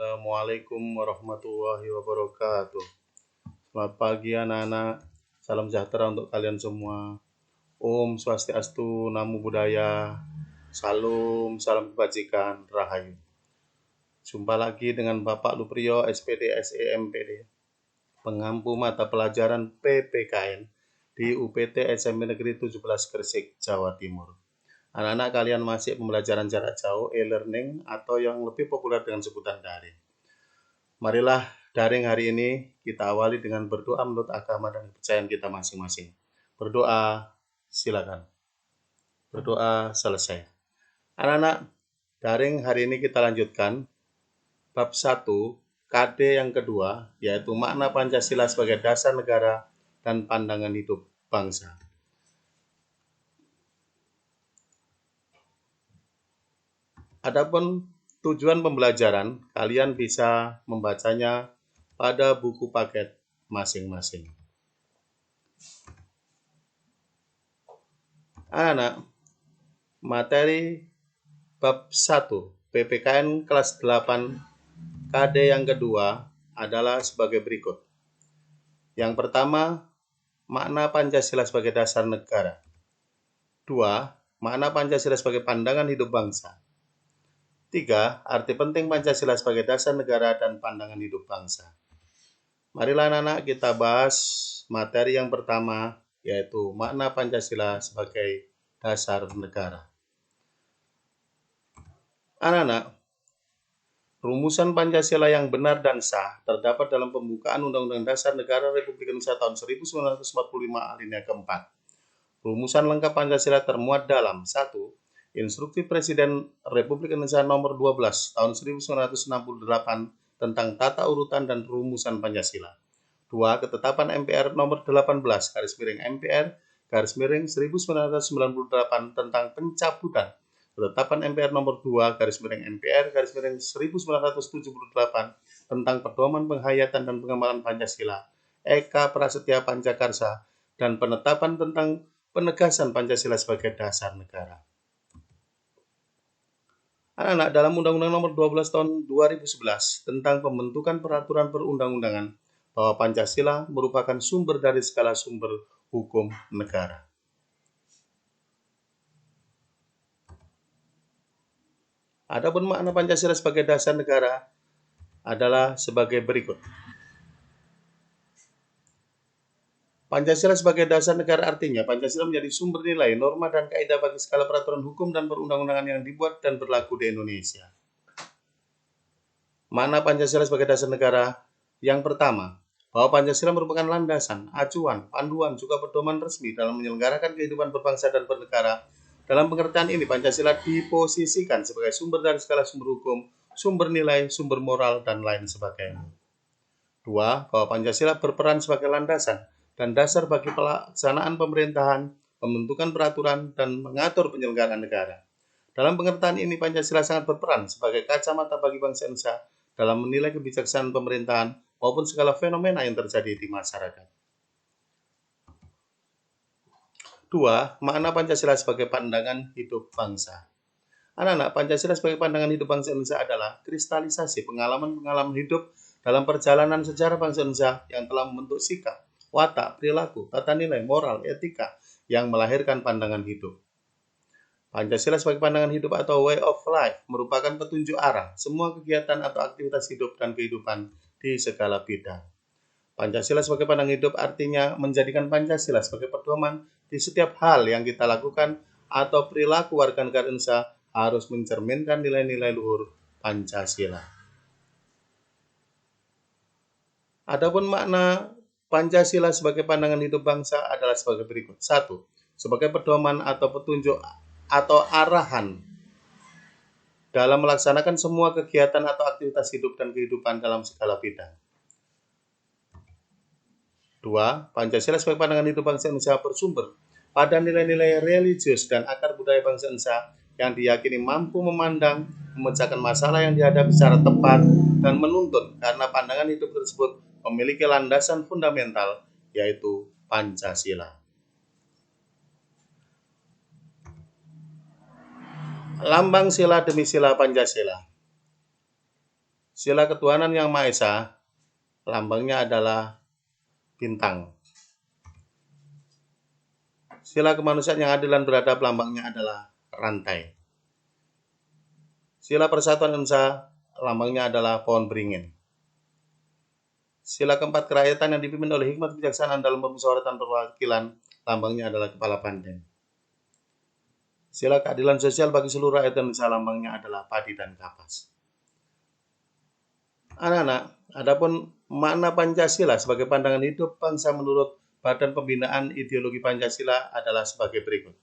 Assalamualaikum warahmatullahi wabarakatuh. Selamat pagi anak-anak. Salam sejahtera untuk kalian semua. Om Swastiastu, Namo Buddhaya. Salam kebajikan, Rahayu. Jumpa lagi dengan Bapak Lupriyo, SPD SEMPD, pengampu mata pelajaran PPKN di UPT SMP Negeri 17 Gresik, Jawa Timur. Anak-anak kalian masih pembelajaran jarak jauh, e-learning, atau yang lebih populer dengan sebutan daring. Marilah daring hari ini kita awali dengan berdoa menurut agama dan kepercayaan kita masing-masing. Berdoa, silakan. Berdoa selesai. Anak-anak, daring hari ini kita lanjutkan bab 1, KD yang kedua, yaitu makna Pancasila sebagai dasar negara dan pandangan hidup bangsa. Adapun tujuan pembelajaran, kalian bisa membacanya pada buku paket masing-masing. Anak-anak, materi bab 1 PPKN kelas 8 KD yang kedua adalah sebagai berikut. Yang pertama, makna Pancasila sebagai dasar negara. 2, makna Pancasila sebagai pandangan hidup bangsa. 3, arti penting Pancasila sebagai dasar negara dan pandangan hidup bangsa. Marilah anak-anak kita bahas materi yang pertama, yaitu makna Pancasila sebagai dasar negara. Anak-anak, rumusan Pancasila yang benar dan sah terdapat dalam pembukaan Undang-Undang Dasar Negara Republik Indonesia tahun 1945 alinea keempat. Rumusan lengkap Pancasila termuat dalam 1. Instruksi Presiden Republik Indonesia nomor 12 tahun 1968 tentang tata urutan dan rumusan Pancasila. 2. Ketetapan MPR nomor 18 /MPR /1998 tentang pencabutan Ketetapan MPR nomor 2 /MPR /1978 tentang pedoman penghayatan dan pengembangan Pancasila, Eka Prasetya Pancakarsa, dan penetapan tentang penegasan Pancasila sebagai dasar negara. Anak-anak, dalam Undang-Undang nomor 12 tahun 2011 tentang pembentukan peraturan perundang-undangan bahwa Pancasila merupakan sumber dari segala sumber hukum negara. Adapun makna Pancasila sebagai dasar negara adalah sebagai berikut. Pancasila sebagai dasar negara artinya Pancasila menjadi sumber nilai, norma, dan kaidah bagi segala peraturan hukum dan perundang-undangan yang dibuat dan berlaku di Indonesia. Makna Pancasila sebagai dasar negara yang pertama, bahwa Pancasila merupakan landasan, acuan, panduan, juga pedoman resmi dalam menyelenggarakan kehidupan berbangsa dan bernegara. Dalam pengertian ini, Pancasila diposisikan sebagai sumber dari segala sumber hukum, sumber nilai, sumber moral, dan lain sebagainya. 2. Bahwa Pancasila berperan sebagai landasan dan dasar bagi pelaksanaan pemerintahan, pembentukan peraturan, dan mengatur penyelenggaraan negara. Dalam pengertian ini, Pancasila sangat berperan sebagai kacamata bagi bangsa Indonesia dalam menilai kebijaksanaan pemerintahan maupun segala fenomena yang terjadi di masyarakat. 2. Makna Pancasila sebagai pandangan hidup bangsa. Anak-anak, Pancasila sebagai pandangan hidup bangsa Indonesia adalah kristalisasi pengalaman-pengalaman hidup dalam perjalanan sejarah bangsa Indonesia yang telah membentuk sikap, watak, perilaku, tata nilai, moral, etika yang melahirkan pandangan hidup. Pancasila sebagai pandangan hidup atau way of life merupakan petunjuk arah semua kegiatan atau aktivitas hidup dan kehidupan di segala bidang. Pancasila sebagai pandangan hidup artinya menjadikan Pancasila sebagai pedoman di setiap hal yang kita lakukan atau perilaku warga negara Indonesia harus mencerminkan nilai-nilai luhur Pancasila. Adapun makna Pancasila sebagai pandangan hidup bangsa adalah sebagai berikut. 1. Sebagai pedoman atau petunjuk atau arahan dalam melaksanakan semua kegiatan atau aktivitas hidup dan kehidupan dalam segala bidang. 2. Pancasila sebagai pandangan hidup bangsa Indonesia bersumber pada nilai-nilai religius dan akar budaya bangsa Indonesia yang diyakini mampu memandang, memecahkan masalah yang dihadapi secara tepat, dan menuntun karena pandangan hidup tersebut memiliki landasan fundamental, yaitu Pancasila. Lambang sila demi sila Pancasila. Sila ketuhanan yang Maha Esa, lambangnya adalah bintang. Sila kemanusiaan yang adil dan beradab, lambangnya adalah rantai. Sila persatuan Indonesia, lambangnya adalah pohon beringin. Sila keempat kerakyatan yang dipimpin oleh hikmat kebijaksanaan dalam permusyawaratan perwakilan, lambangnya adalah kepala banteng. Sila keadilan sosial bagi seluruh rakyat Indonesia, lambangnya adalah padi dan kapas. Anak-anak, adapun makna Pancasila sebagai pandangan hidup bangsa menurut Badan Pembinaan Ideologi Pancasila adalah sebagai berikut.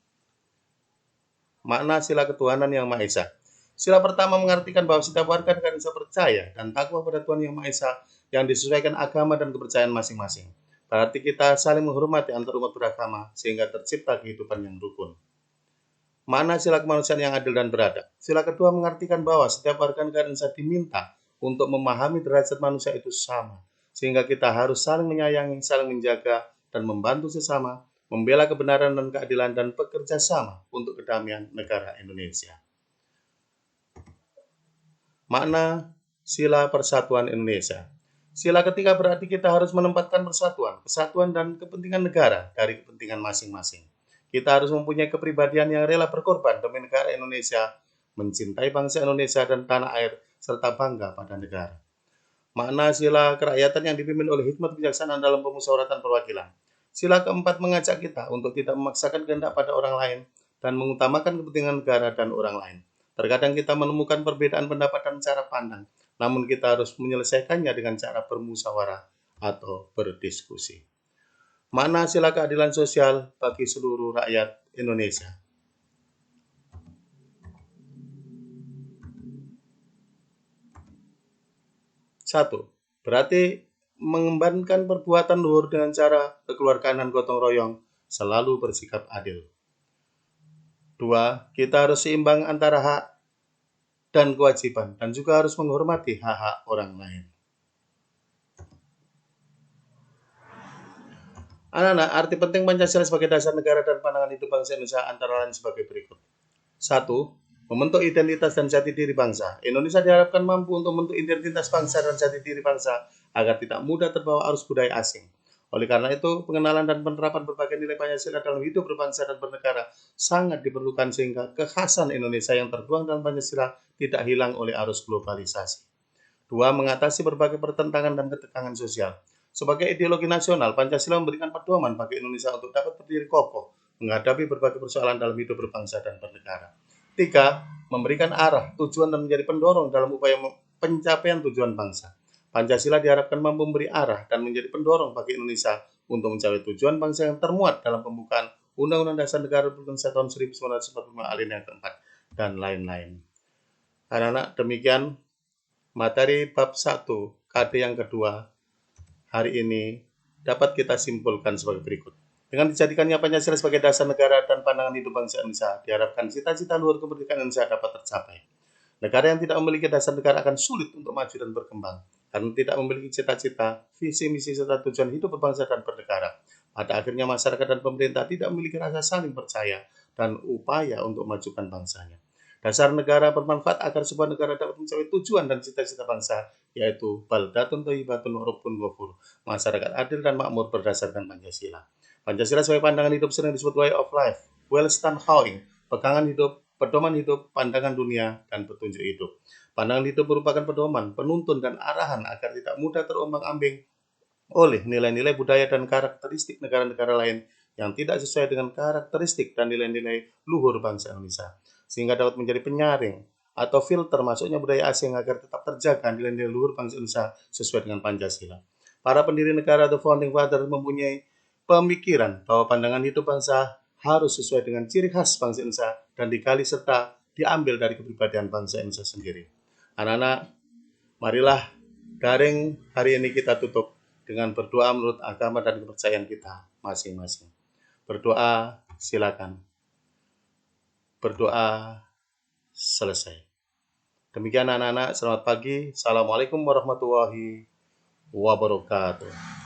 Makna sila ketuhanan yang Maha Esa. Sila pertama mengartikan bahwa setiap warga negara Indonesia percaya dan takwa pada Tuhan Yang Maha Esa yang disesuaikan agama dan kepercayaan masing-masing. Berarti kita saling menghormati antar umat beragama sehingga tercipta kehidupan yang rukun. Makna sila kemanusiaan yang adil dan beradab. Sila kedua mengartikan bahwa setiap warga negara Indonesia diminta untuk memahami derajat manusia itu sama, sehingga kita harus saling menyayangi, saling menjaga, dan membantu sesama, membela kebenaran dan keadilan, dan bekerja sama untuk kedamaian negara Indonesia. Makna sila persatuan Indonesia. Sila ketiga berarti kita harus menempatkan persatuan, kesatuan, dan kepentingan negara dari kepentingan masing-masing. Kita harus mempunyai kepribadian yang rela berkorban demi negara Indonesia, mencintai bangsa Indonesia dan tanah air, serta bangga pada negara. Makna sila kerakyatan yang dipimpin oleh hikmat kebijaksanaan dalam permusyawaratan perwakilan. Sila keempat mengajak kita untuk tidak memaksakan kehendak pada orang lain dan mengutamakan kepentingan negara dan orang lain. Terkadang kita menemukan perbedaan pendapat dan cara pandang, namun kita harus menyelesaikannya dengan cara bermusyawarah atau berdiskusi. Makna sila keadilan sosial bagi seluruh rakyat Indonesia. Satu, berarti mengembangkan perbuatan luhur dengan cara kekeluargaan dan gotong royong, selalu bersikap adil. Dua, kita harus seimbang antara hak dan kewajiban, dan juga harus menghormati hak-hak orang lain. Anak-anak, arti penting Pancasila sebagai dasar negara dan pandangan hidup bangsa Indonesia antara lain sebagai berikut. 1. Membentuk identitas dan jati diri bangsa. Indonesia diharapkan mampu untuk membentuk identitas bangsa dan jati diri bangsa agar tidak mudah terbawa arus budaya asing. Oleh karena itu, pengenalan dan penerapan berbagai nilai Pancasila dalam hidup berbangsa dan bernegara sangat diperlukan sehingga kekhasan Indonesia yang tertuang dalam Pancasila tidak hilang oleh arus globalisasi. 2. Mengatasi berbagai pertentangan dan ketegangan sosial. Sebagai ideologi nasional, Pancasila memberikan pedoman bagi Indonesia untuk dapat berdiri kokoh menghadapi berbagai persoalan dalam hidup berbangsa dan bernegara. 3. Memberikan arah, tujuan, dan menjadi pendorong dalam upaya pencapaian tujuan bangsa. Pancasila diharapkan mampu memberi arah dan menjadi pendorong bagi Indonesia untuk mencapai tujuan bangsa yang termuat dalam pembukaan Undang-Undang Dasar Negara Republik Indonesia tahun 1945 alinea keempat, dan lain-lain. Anak-anak, demikian materi bab 1 KD yang kedua hari ini dapat kita simpulkan sebagai berikut. Dengan dijadikannya Pancasila sebagai dasar negara dan pandangan hidup bangsa Indonesia, diharapkan cita-cita luhur kemerdekaan Indonesia dapat tercapai. Negara yang tidak memiliki dasar negara akan sulit untuk maju dan berkembang, karena tidak memiliki cita-cita, visi, misi, serta tujuan hidup berbangsa dan bernegara. Pada akhirnya masyarakat dan pemerintah tidak memiliki rasa saling percaya dan upaya untuk memajukan bangsanya. Dasar negara bermanfaat agar sebuah negara dapat mencapai tujuan dan cita-cita bangsa, yaitu baldatun thayyibatun wa rabbun ghafur, masyarakat adil dan makmur berdasarkan Pancasila. Pancasila sebagai pandangan hidup sering disebut way of life, Wellstan Howing, pegangan hidup, pedoman hidup, pandangan dunia, dan petunjuk hidup. Pandangan hidup merupakan pedoman, penuntun, dan arahan agar tidak mudah terombang-ambing oleh nilai-nilai budaya dan karakteristik negara-negara lain yang tidak sesuai dengan karakteristik dan nilai-nilai luhur bangsa Indonesia, sehingga dapat menjadi penyaring atau filter masuknya budaya asing agar tetap terjaga nilai-nilai luhur bangsa Indonesia sesuai dengan Pancasila. Para pendiri negara atau founding father mempunyai pemikiran bahwa pandangan hidup bangsa harus sesuai dengan ciri khas bangsa Indonesia dan digali serta diambil dari kepribadian bangsa Indonesia sendiri. Anak-anak, marilah daring hari ini kita tutup dengan berdoa menurut agama dan kepercayaan kita masing-masing. Berdoa, silakan. Berdoa, selesai. Demikian anak-anak, selamat pagi. Assalamualaikum warahmatullahi wabarakatuh.